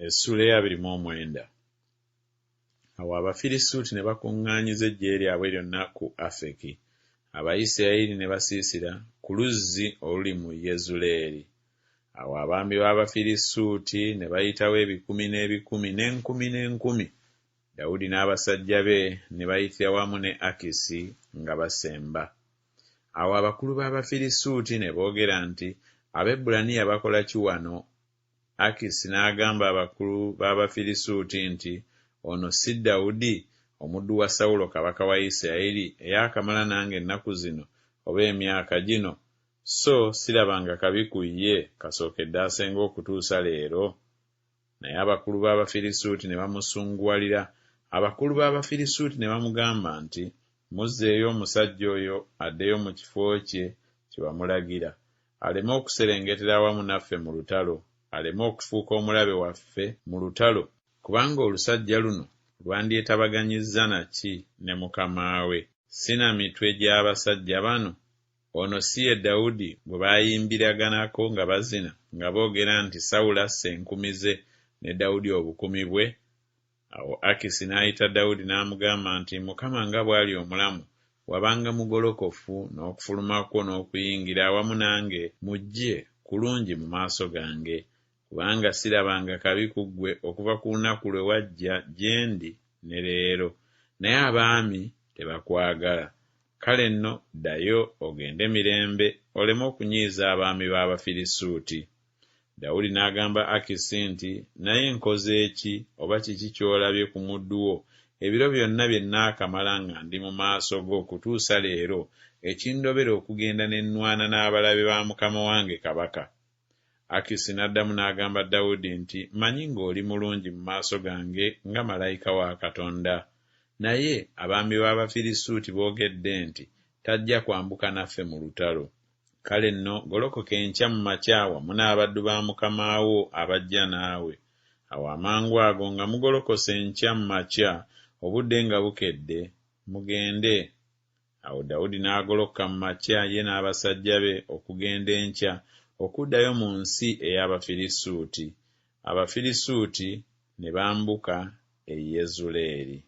Essula ya 29. Awo Abafirisuuti ne bakuŋŋaanyiza eggye lyabwe lyonna ku Afeki. Abayisirayiri ne basiisira ku luzzi oluli mu Yezuleeri. Awo abaami b'Abafirisuuti ne bayitawo ebikumi n'ebikumi n'enkumi n'enkumi. Dawudi n'abasajja be ne bayitira wamu ne Akisi nga basemba. Awo abakulu b'Abafirisuuti ne boogera nti, Abaebbulaniya bakola ki wano? Akisi n'agamba abakulu b'Abafirisuuti nti, ono si Dawudi omuddu wa Sawulo kabaka wa Isirayiri eyaakamala nange ennaku zino oba emyaka gino, so sirabanga kabi ku ye kasookedde asenga okutuusa leero? Naye abakulu b'Abafirisuuti ne bamusunguwalira. Abakulu b'Abafirisuuti ne bamugamba nti, muzzeeyo omusajja oyo addeyo mu kifo kye kye bamulagira, aleme okuserengetera awamu naffe mu lutalo, aleme okufuuka omulabe waffe mu lutalo, kubanga olusajja luno lwandyetabaganyizza naki ne mukama we. Si na mitwe gy'abasajja bano? Ono si ye Dawudi gwe baayimbiraganako nga bazina, nga boogera nti Sawulo asse enkumi ze ne Dawudi obukumi bwe? Awo Akisi n'ayita Dawudi n'amugamba nti, Mukama nga bw'ali omulamu, wabanga mugolokofu n'okufuluma kwo n'okuyingira awamu nange mu ggye kulungi mu maaso gange, kubanga sirabanga kabi ku ggwe okuva ku lunaku lwe wajja gye ndi ne leero. Naye abaami tebakwagala. Kale nno ddayo ogende mirembe, oleme okunyiiza abaami b'Abafirisuuti. Dawudi n'agamba Akisi nti, naye nkoze ki oba kiki ky'olabye ku muddu wo ebiro byonna bye nnaakamala nga ndi mu maaso go okutuusa leero, ekindobera okugenda ne nnwana n'abalabe ba mukama wange kabaka? Akisi n'addamu n'agamba Dawudi nti, mmanyi ng'oli mulungi mu maaso gange nga malayika wa Katonda. Naye abaami b'Abafirisuuti boogedde nti, tajja kwambuka naffe mu lutalo. Kale nno golokoka enkya mu makya wamu n'abaddu ba mukama wo abajja naawe. Awo amangu ago nga mugolokose enkya mu makya, obudde nga bukedde, mugende. Awo Dawudi n'agolokoka mu makya ye n'abasajja be okugenda enkya okuddayo mu nsi ey'Abafirisuuti. Abafirisuuti ne bambuka e Yezuleeri.